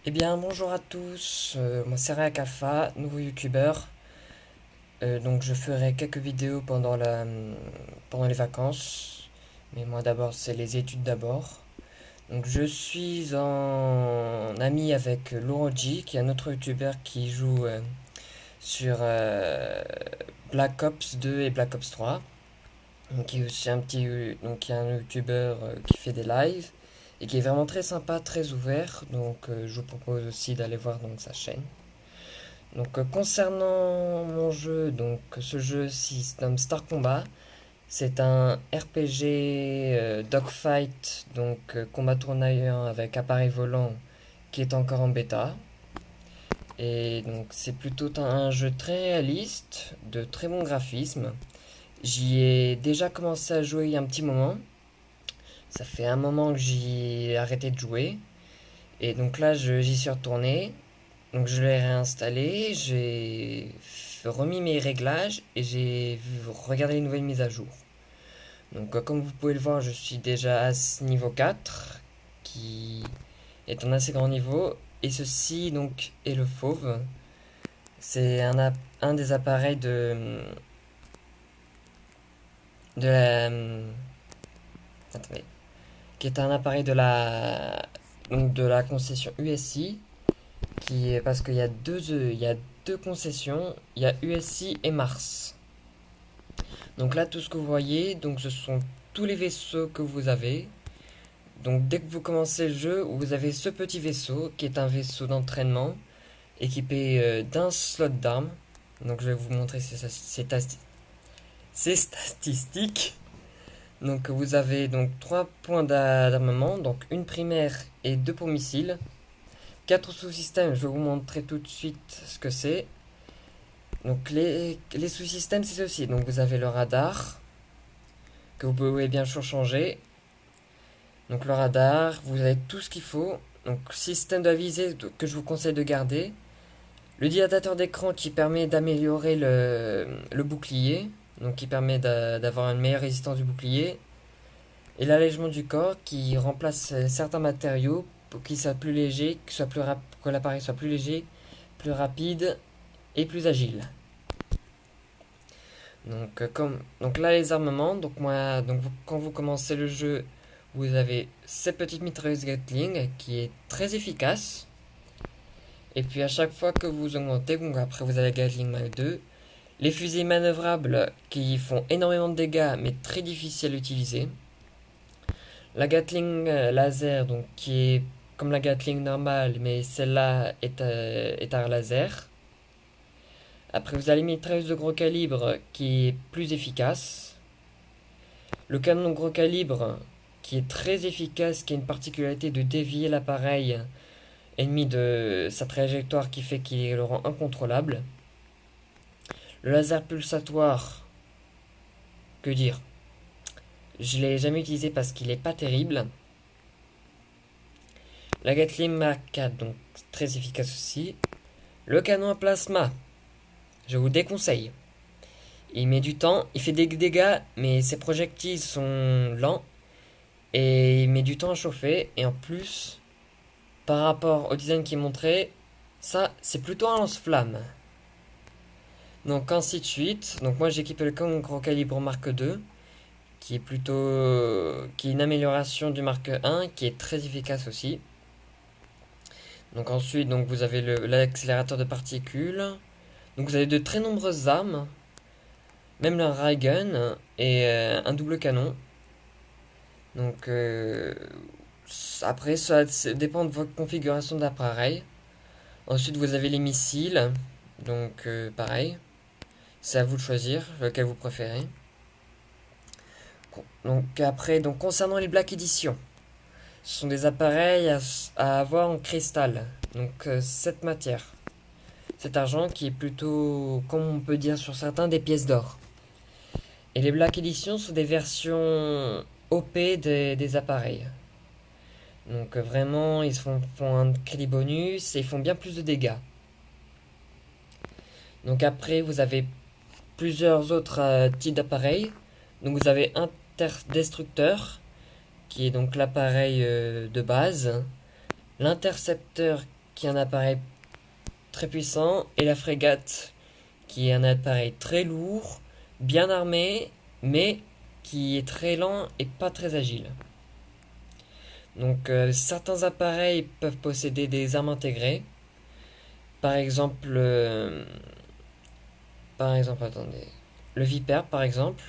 Eh bien, bonjour à tous, moi c'est Reak Alpha, nouveau youtubeur. Donc je ferai quelques vidéos pendant les vacances. Mais moi d'abord, c'est les études d'abord. Donc je suis en ami avec Loroji, qui est un autre youtubeur qui joue sur Black Ops 2 et Black Ops 3. Donc qui est aussi donc qui est un youtubeur qui fait des lives et qui est vraiment très sympa, très ouvert. Donc je vous propose aussi d'aller voir donc sa chaîne. Donc concernant mon jeu, donc ce jeu-ci se nomme Star Combat. C'est un RPG dogfight, donc combat tournoyant avec appareil volant qui est encore en bêta. Et donc c'est plutôt un jeu très réaliste, de très bon graphisme. J'y ai déjà commencé à jouer il y a un petit moment. Ça fait un moment que j'y ai arrêté de jouer. Et donc là j'y suis retourné. Donc je l'ai réinstallé, j'ai remis mes réglages et regardé les nouvelles mises à jour. Donc comme vous pouvez le voir, je suis déjà à ce niveau 4, qui est un assez grand niveau. Et ceci donc est le fauve. C'est un des appareils de la... Attendez. Qui est un appareil de la concession USI. Parce qu'il y a il y a deux concessions. Il y a USI et Mars. Donc là, tout ce que vous voyez, donc ce sont tous les vaisseaux que vous avez. Donc dès que vous commencez le jeu, vous avez ce petit vaisseau qui est un vaisseau d'entraînement équipé d'un slot d'armes. Donc je vais vous montrer ses statistiques. Donc vous avez donc 3 points d'armement, donc une primaire et 2 pour missiles. 4 sous-systèmes, je vais vous montrer tout de suite ce que c'est. Donc les sous-systèmes c'est ceci. Donc vous avez le radar, que vous pouvez bien sûr changer. Donc le radar, vous avez tout ce qu'il faut. Donc système de visée que je vous conseille de garder. Le dilatateur d'écran qui permet d'améliorer le bouclier. Donc qui permet d'avoir une meilleure résistance du bouclier. Et l'allègement du corps qui remplace certains matériaux pour qu'il soit plus léger, que l'appareil soit plus léger, plus rapide et plus agile. Donc là les armements, quand vous commencez le jeu, vous avez cette petite mitrailleuse Gatling qui est très efficace. Et puis à chaque fois que vous augmentez, donc après vous avez la Gatling Mark 2, les fusils manœuvrables qui font énormément de dégâts mais très difficiles à utiliser. La Gatling laser, donc qui est comme la Gatling normale, mais celle-là est à laser. Après vous avez la mitrailleuse de gros calibre qui est plus efficace. Le canon de gros calibre qui est très efficace, qui a une particularité de dévier l'appareil ennemi de sa trajectoire qui fait qu'il le rend incontrôlable. Le laser pulsatoire, que dire? Je l'ai jamais utilisé parce qu'il est pas terrible. La Gatling Mark 4, donc très efficace aussi. Le canon à plasma, je vous déconseille. Il met du temps, il fait des dégâts, mais ses projectiles sont lents et il met du temps à chauffer. Et en plus, par rapport au design qui est montré, ça c'est plutôt un lance-flamme. Donc ainsi de suite. Donc moi j'ai équipé le canon gros calibre Mark 2 qui est une amélioration du Mark 1 qui est très efficace aussi. Donc ensuite donc vous avez l'accélérateur de particules. Donc vous avez de très nombreuses armes, même le ray gun et un double canon. Donc après ça dépend de votre configuration d'appareil. Ensuite vous avez les missiles. Donc pareil, c'est à vous de choisir lequel vous préférez. Donc après, donc concernant les Black Edition, ce sont des appareils à avoir en cristal. Donc cette matière, cet argent qui est plutôt, comme on peut dire sur certains, des pièces d'or. Et les Black Edition sont des versions OP des appareils. Donc vraiment, font un crédit bonus et ils font bien plus de dégâts. Donc après, vous avez plusieurs autres types d'appareils. Donc vous avez qui est donc l'appareil de base. L'intercepteur qui est un appareil très puissant, et la frégate, qui est un appareil très lourd, bien armé, mais qui est très lent et pas très agile. Donc certains appareils peuvent posséder des armes intégrées. Par exemple, attendez, le Viper par exemple,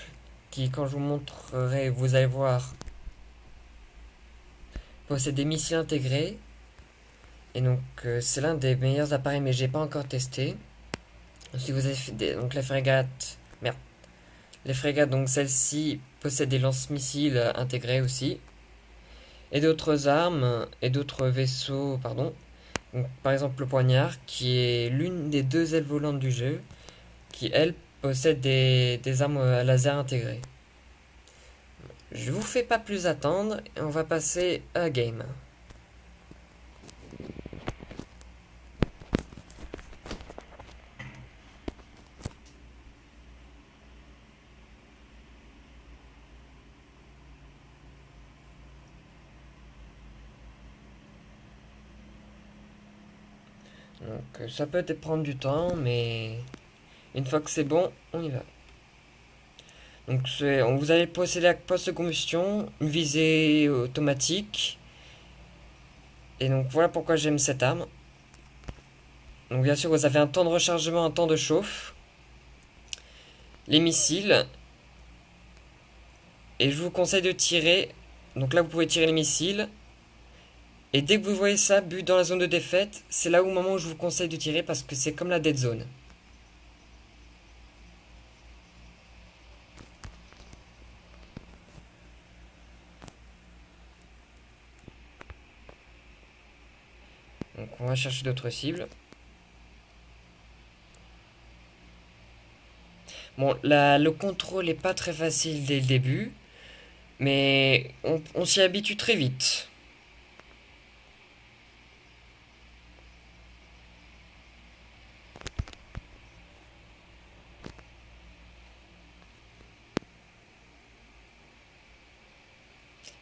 qui quand je vous montrerai, vous allez voir, possède des missiles intégrés. Et donc c'est l'un des meilleurs appareils, mais j'ai pas encore testé. Si vous avez fait donc les frégates, merde, les frégates, donc celles-ci possèdent des lance-missiles intégrés aussi, et d'autres armes et d'autres vaisseaux, pardon. Donc, par exemple le poignard, qui est l'une des deux ailes volantes du jeu, qui elle possède des armes à laser intégrées. Je vous fais pas plus attendre et on va passer à la game. Donc ça peut peut-être prendre du temps, mais une fois que c'est bon, on y va. Donc vous allez posséder la poste de combustion, une visée automatique. Et donc voilà pourquoi j'aime cette arme. Donc bien sûr vous avez un temps de rechargement, un temps de chauffe. Les missiles. Et je vous conseille de tirer. Donc là vous pouvez tirer les missiles. Et dès que vous voyez ça, but dans la zone de défaite, c'est là au moment où je vous conseille de tirer parce que c'est comme la dead zone. Donc on va chercher d'autres cibles. Bon, le contrôle est pas très facile dès le début, mais on s'y habitue très vite.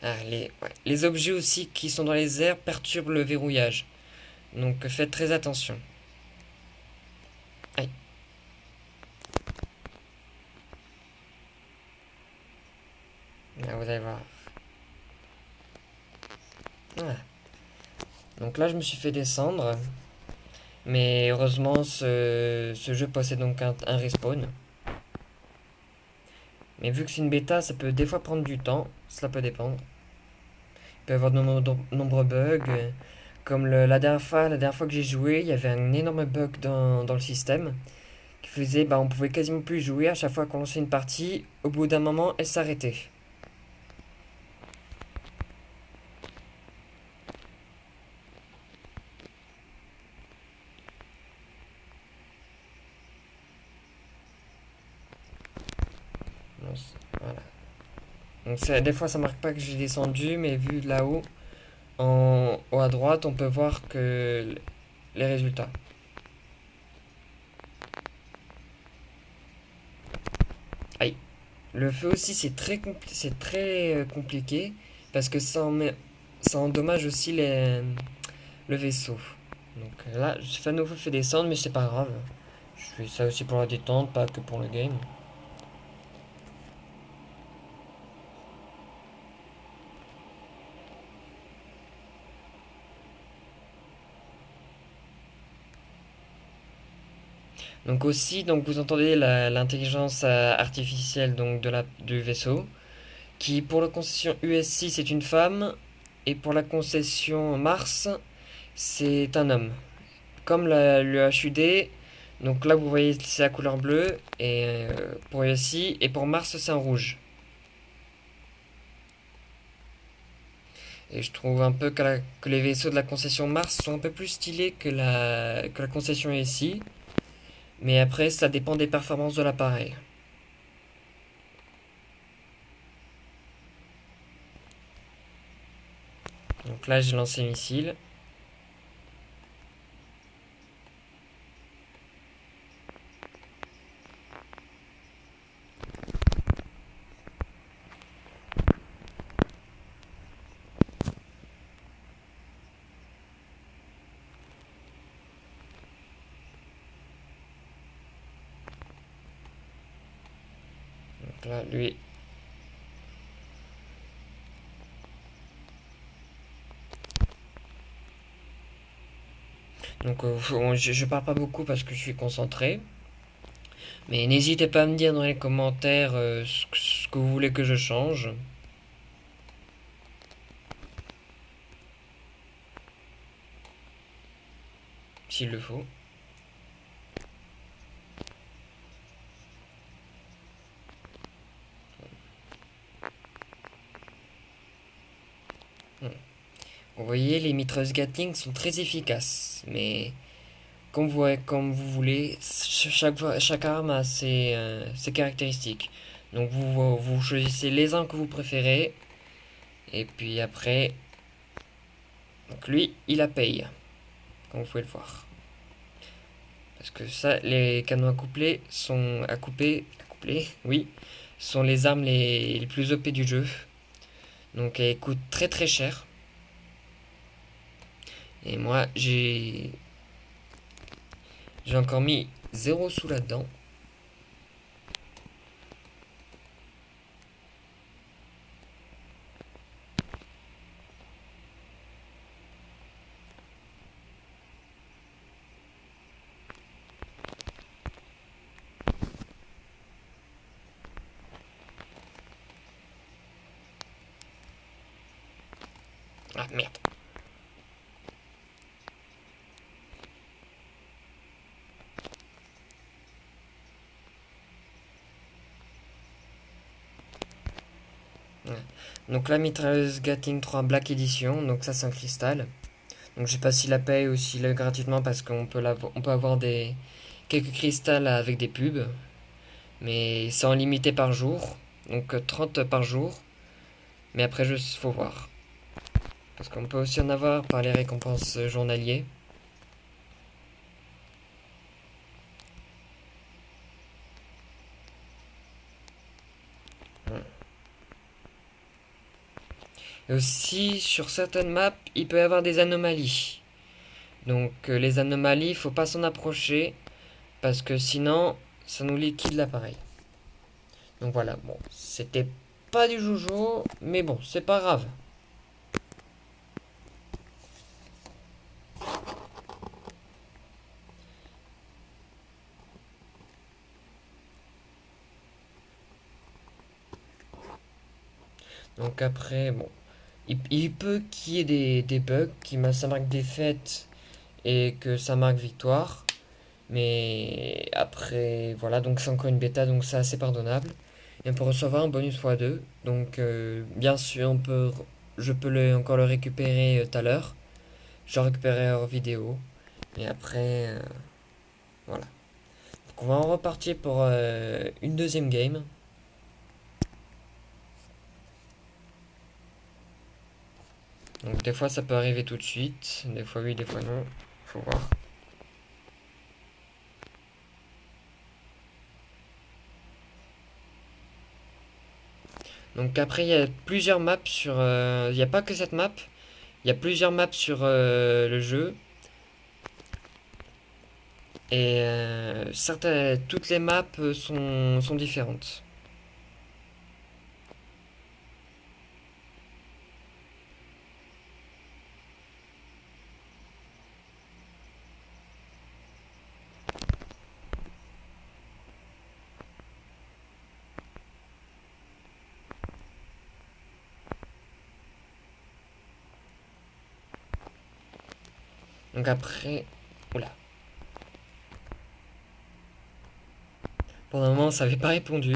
Ah, les objets aussi qui sont dans les airs perturbent le verrouillage. Donc faites très attention. Aïe. Là, vous allez voir. Voilà. Donc là, je me suis fait descendre. Mais heureusement, ce jeu possède donc un respawn. Mais vu que c'est une bêta, ça peut des fois prendre du temps. Cela peut dépendre. Il peut y avoir de nombreux bugs. Comme la dernière fois que j'ai joué, il y avait un énorme bug dans le système qui faisait, bah, on pouvait quasiment plus jouer. À chaque fois qu'on lançait une partie, au bout d'un moment, elle s'arrêtait. Voilà. Donc des fois ça marque pas que j'ai descendu, mais vu de là-haut, en haut à droite, on peut voir que les résultats. Aïe. Le feu aussi c'est très compliqué parce que ça endommage aussi le vaisseau. Donc là, j'ai fait à nouveau fait descendre, mais c'est pas grave. Je fais ça aussi pour la détente, pas que pour le game. Donc aussi, donc vous entendez l'intelligence artificielle donc du vaisseau, qui pour la concession USC c'est une femme et pour la concession Mars c'est un homme. Comme le HUD, donc là vous voyez c'est la couleur bleue et pour USC et pour Mars c'est un rouge. Et je trouve un peu que les vaisseaux de la concession Mars sont un peu plus stylés que la concession USC. Mais après, ça dépend des performances de l'appareil. Donc là, j'ai lancé missile. là, lui. Donc je parle pas beaucoup parce que je suis concentré. Mais n'hésitez pas à me dire dans les commentaires ce que vous voulez que je change, s'il le faut. Vous voyez, les mitrailleuses Gatling sont très efficaces, mais comme vous voulez, chaque arme a ses caractéristiques. Donc vous choisissez les armes que vous préférez, et puis après, donc lui, il la paye, comme vous pouvez le voir. Parce que ça, les canons à coupler, oui, sont les armes les plus OP du jeu. Donc elles coûtent très très cher. Et moi, j'ai encore mis 0 sous là-dedans. Ah merde. Ouais. Donc la mitrailleuse Gatling 3 Black Edition, donc ça c'est un cristal. Donc je sais pas s'il la paye ou s'il est gratuitement parce on peut avoir quelques cristals avec des pubs. Mais c'est en limité par jour. Donc 30 par jour. Mais après, faut voir. Parce qu'on peut aussi en avoir par les récompenses journaliers. Et aussi, sur certaines maps, il peut y avoir des anomalies. Donc les anomalies, faut pas s'en approcher. Parce que sinon, ça nous liquide l'appareil. Donc voilà, bon, c'était pas du joujou, mais bon, c'est pas grave. Donc après, bon, il peut qu'il y ait des bugs, ça marque défaite et que ça marque victoire. Mais après, voilà, donc c'est encore une bêta, donc c'est assez pardonnable. Et on peut recevoir un bonus x2. Donc, bien sûr, je peux encore le récupérer tout à l'heure. Je le récupérerai hors vidéo. Et après, voilà. Donc, on va en repartir pour une deuxième game. Donc, des fois, ça peut arriver tout de suite. Des fois, oui, des fois, non. Faut voir. Donc, après, il y a plusieurs maps sur. Il n'y a pas que cette map. Il y a plusieurs maps sur le jeu. Et toutes les maps sont différentes. Donc après, oula. Pour le moment, ça n'avait pas répondu.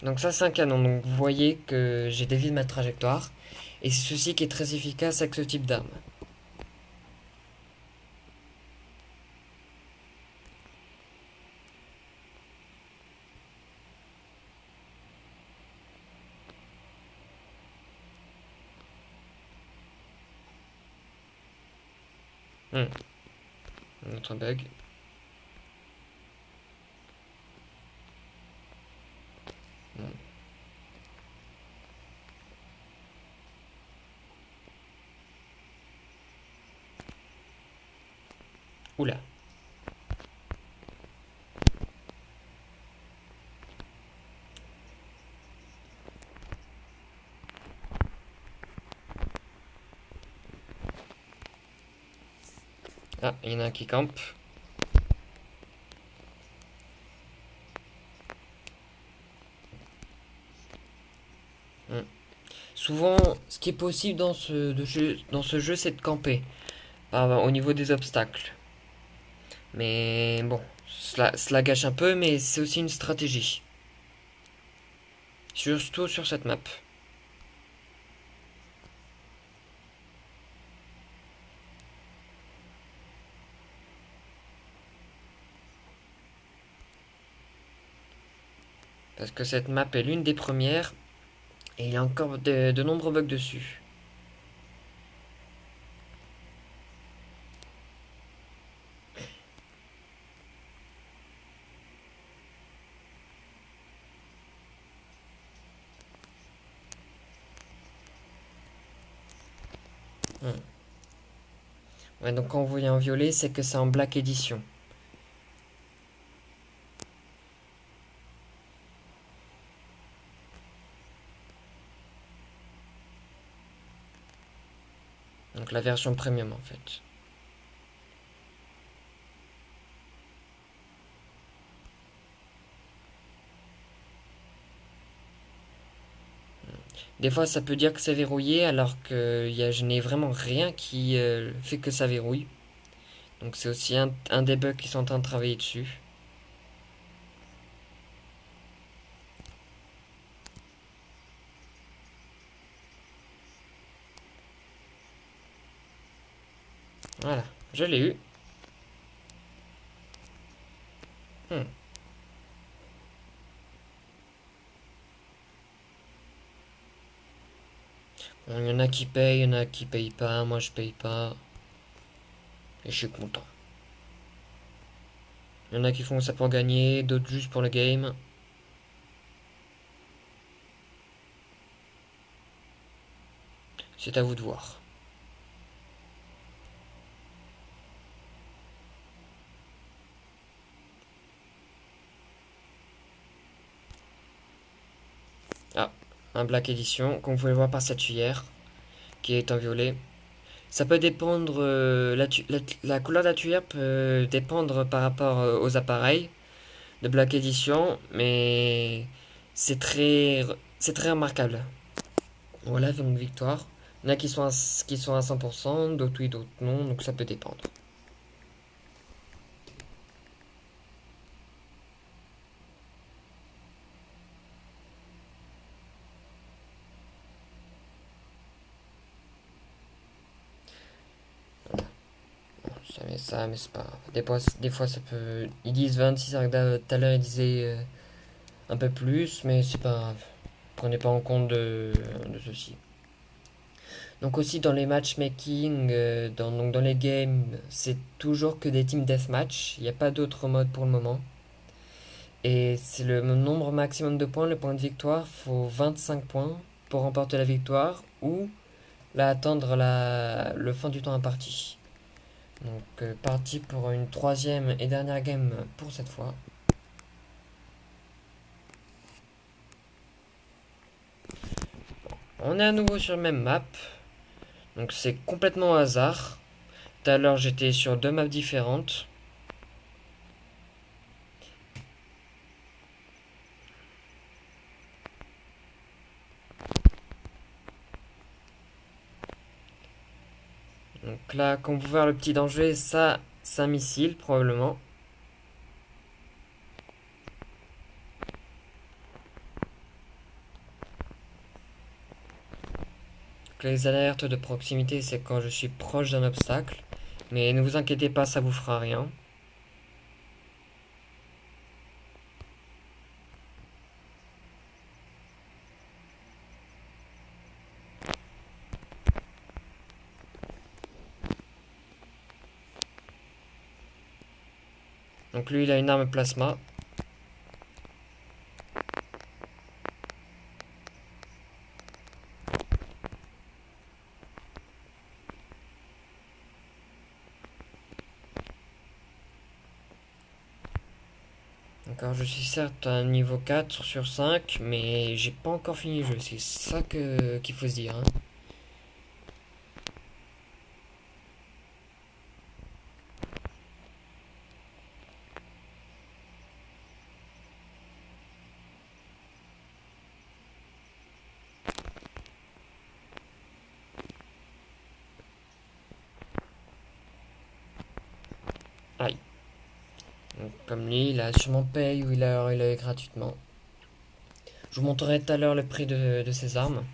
Donc ça, c'est un canon. Donc vous voyez que j'ai dévié de ma trajectoire. Et c'est ceci qui est très efficace avec ce type d'arme. Un autre bug. Hmm. Oula. Ah, il y en a un qui campe. Hmm. Souvent, ce qui est possible dans ce jeu, c'est de camper au niveau des obstacles. Mais bon, cela gâche un peu, mais c'est aussi une stratégie. Surtout sur cette map. Parce que cette map est l'une des premières et il y a encore de nombreux bugs dessus. Hmm. Ouais, donc quand vous voyez en violet, c'est que c'est en Black Edition. Donc la version premium en fait. Des fois, ça peut dire que c'est verrouillé alors que je n'ai vraiment rien qui fait que ça verrouille. Donc c'est aussi un des bugs qui sont en train de travailler dessus. Voilà, je l'ai eu. Hmm. Bon, il y en a qui payent, il y en a qui payent pas, moi je paye pas. Et je suis content. Il y en a qui font ça pour gagner, d'autres juste pour le game. C'est à vous de voir. Ah, un Black Edition, comme vous pouvez le voir par cette tuyère, qui est en violet. Ça peut dépendre, la couleur de la tuyère peut dépendre par rapport aux appareils de Black Edition, mais c'est très, c'est très remarquable. Voilà, donc victoire. Il y en a qui sont à 100%, d'autres oui, d'autres non, donc ça peut dépendre. Mais c'est pas grave. Des fois, ça peut. Ils disent 26, alors que tout à l'heure ils disaient un peu plus, mais c'est pas grave. Prenez pas en compte de ceci. Donc aussi dans les matchmaking, donc dans les games, c'est toujours que des team deathmatch. Il n'y a pas d'autre mode pour le moment. Et c'est le nombre maximum de points, le point de victoire. Faut 25 points pour remporter la victoire ou attendre le fin du temps imparti. Donc parti pour une troisième et dernière game pour cette fois. On est à nouveau sur la même map. Donc c'est complètement au hasard. Tout à l'heure j'étais sur deux maps différentes. Donc là, comme vous voyez le petit danger, ça, c'est un missile probablement. Donc, les alertes de proximité, c'est quand je suis proche d'un obstacle. Mais ne vous inquiétez pas, ça vous fera rien. Donc lui, il a une arme plasma. D'accord, je suis certes à un niveau 4 sur 5, mais j'ai pas encore fini le jeu. C'est ça qu'il faut se dire, hein. Comme lui, il a sûrement payé ou il a eu gratuitement. Je vous montrerai tout à l'heure le prix de ses armes.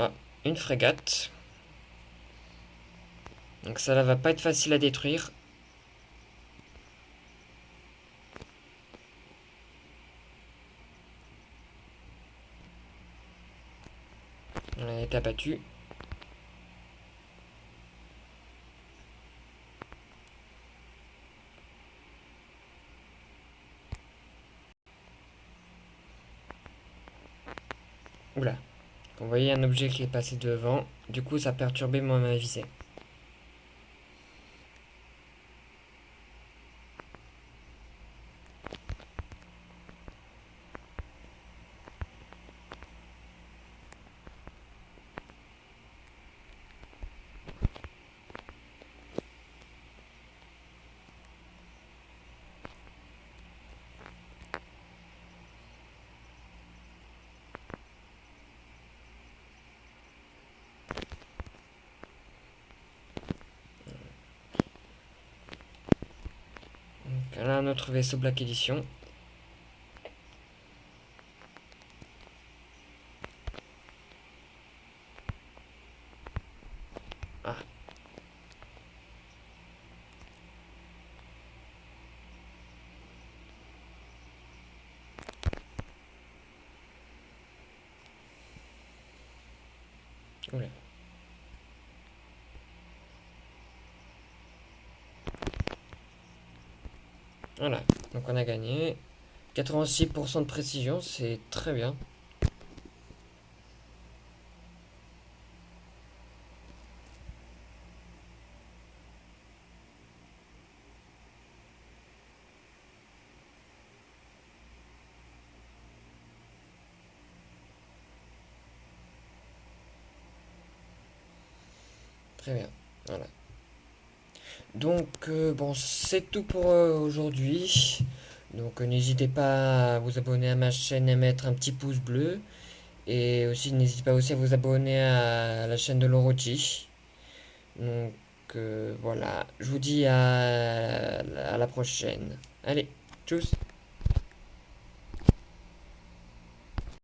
Ah, une frégate. Donc ça là va pas être facile à détruire. Elle a été abattue. Oula. Vous voyez un objet qui est passé devant. Du coup, ça a perturbé ma visée. Donc là, un autre vaisseau Black Edition. Ah, oula. Voilà. Donc on a gagné. 86% de précision, c'est très bien. Très bien. Voilà. Donc, bon, c'est tout pour aujourd'hui. Donc, n'hésitez pas à vous abonner à ma chaîne et mettre un petit pouce bleu. Et aussi, n'hésitez pas aussi à vous abonner à la chaîne de Lorochi. Donc, voilà. Je vous dis à la prochaine. Allez, tchuss!